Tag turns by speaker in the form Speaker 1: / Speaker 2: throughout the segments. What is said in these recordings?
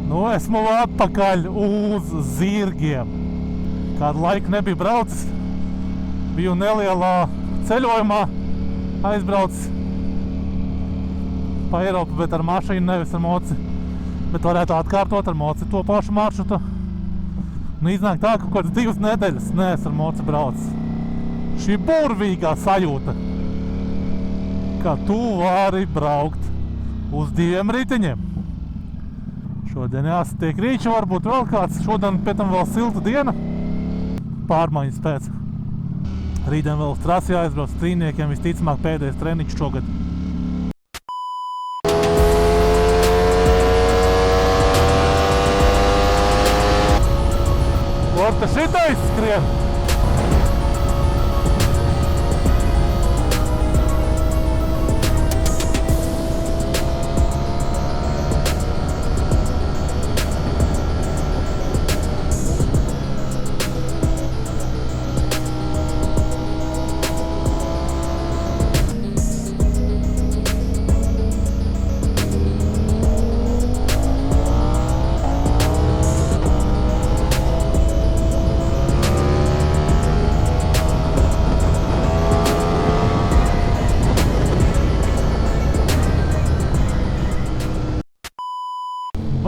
Speaker 1: Nu, esmu atpakaļ uz Zirgiem. Kādu laiku nebija braucis. Biju nelielā ceļojumā aizbraucis pa Eiropu, bet ar mašīnu, nevis ar moci. Bet varētu atkārtot ar moci to pašu maršrutu. Nu, iznāk tā, ka kaut kāds 2 nedēļas neesmu ar moci braucis. Šī burvīgā sajūta, ka tu vari braukt uz 2 riteņiem. Šodien jāsatiek rīči, varbūt vēl kāds. Šodien pēc tam vēl silta diena. Pārmaiņas pēc. Rītdien vēl uz trasi jāizbrauc trīniekiem, visticamāk pēdējais treniņš šogad. Lorta šitais skrien!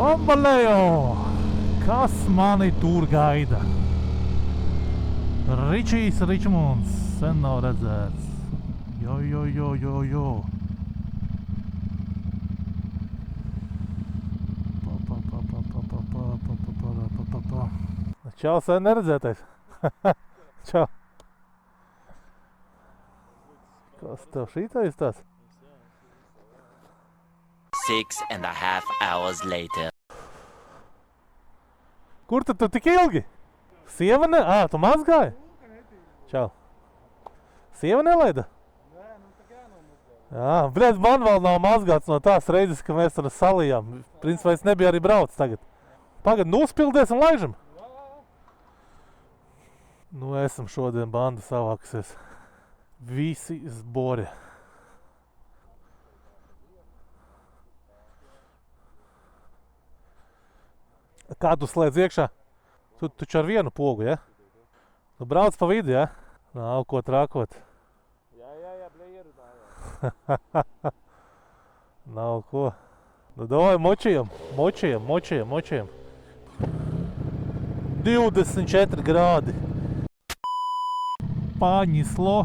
Speaker 1: Bambaleo! Kas mani tur gaida? Ričijs Ričmunds, sen nav redzēts. Jo. Čau, sen neredzētais. Čau. Kas tev šītais tāds?
Speaker 2: 6.5 hours later.
Speaker 1: Kur tu tik ilgi? Sieva ne... tu mazgāji? Čau. Sieva nelaida?
Speaker 3: Nē, nu tā kā jānomazgā.
Speaker 1: Jā, bļēc, man vēl nav mazgāts no tās reizes, ka mēs tur salījām. Principā es nebiju arī braucis tagad. Pagad, nospildies un laižam?
Speaker 3: Jā.
Speaker 1: Nu, esam šodien banda savākusies. Visi zbori. Kā tu slēdz iekšā? Tu taču ar vienu pogu, ja? Tu brauc pa vidu, ja? Nav ko trākot.
Speaker 3: Jā, bļē ierunājā.
Speaker 1: Nav ko. Nu, davai močiem. 24 grādi. Paņislo.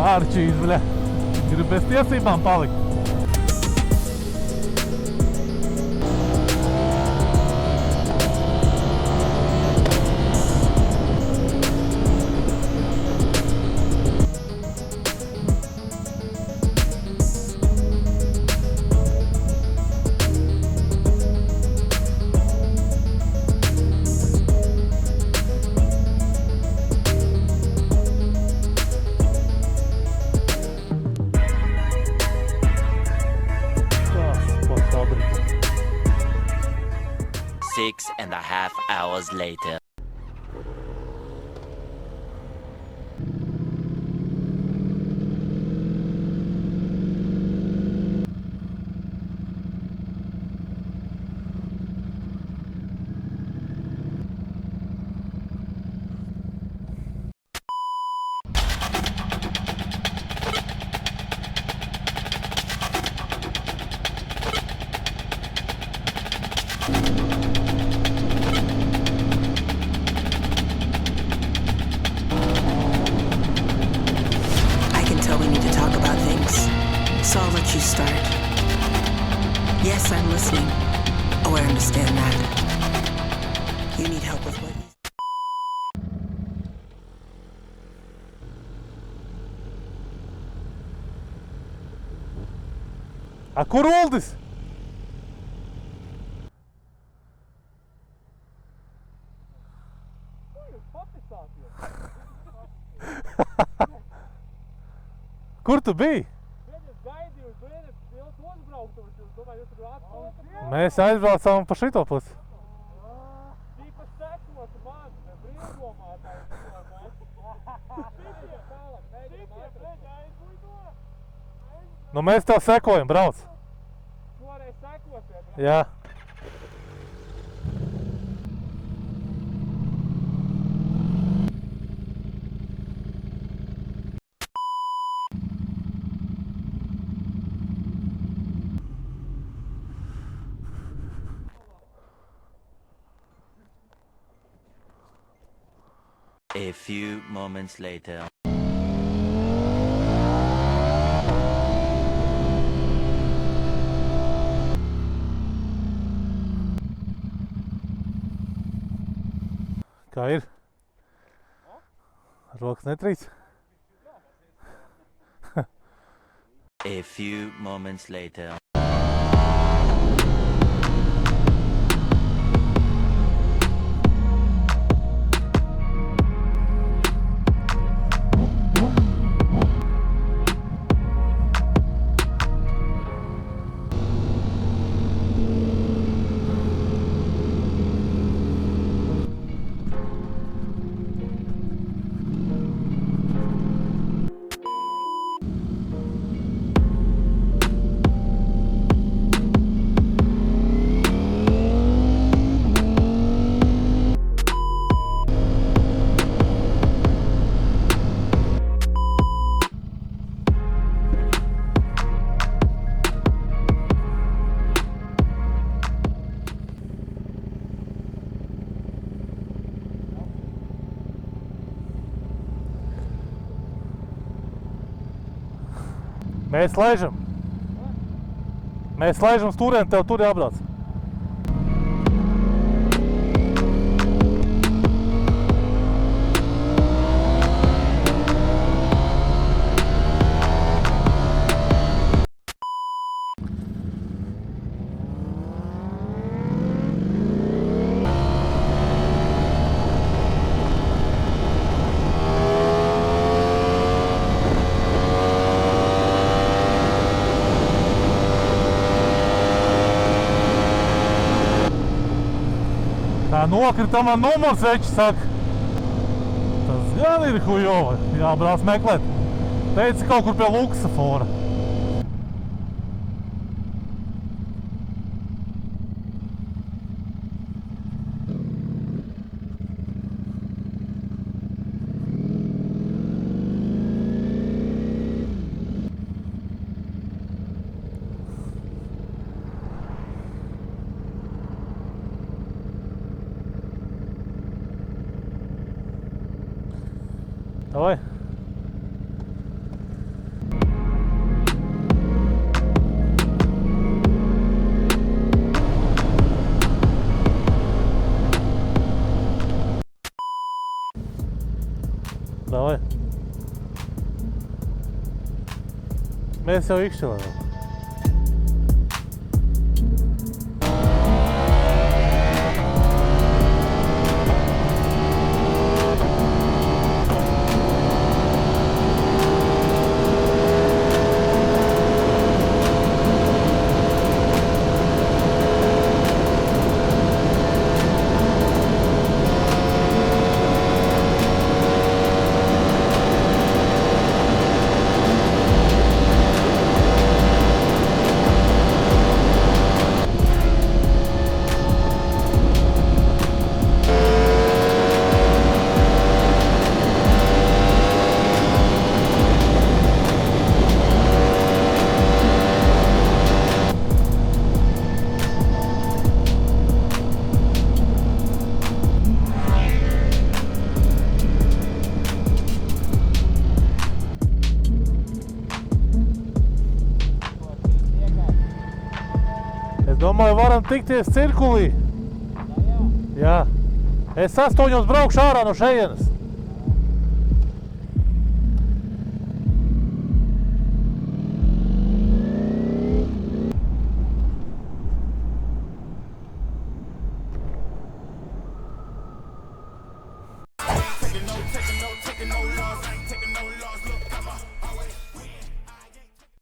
Speaker 1: Ārčīs, bļa. Grib bez tiesībām palikt.
Speaker 2: Six and a half hours later.
Speaker 4: So I'll let you start. Yes, I'm listening. Oh, I understand that. You need help with what you...
Speaker 1: A kur Uldis? Kur tu biji?
Speaker 3: Es gaidīju uz
Speaker 1: Mēs aizbraucām pa šito pusi.
Speaker 3: Bija pa sekot man, brīvdomātāji. Šitie tālāk,
Speaker 1: Nu mēs tev sekojam, brauc.
Speaker 3: šoreiz sekot,
Speaker 1: Jā.
Speaker 2: A few moments later.
Speaker 1: Kā ir? Rokas netrīc?
Speaker 2: A few moments later.
Speaker 1: Mēs laižam. Mēs laižam uz turieni, tev tur jābrauc. Tā nokrita man numurs, veči saka. Tas gan ir hujova, jābrauc meklēt. Teica kaut kur pie luksafora. Давай. Давай. Mēs jau izšķilējām. Es domāju, varam tikties cirkulī. Jā. Es 8 braukšu ārā no šejienes.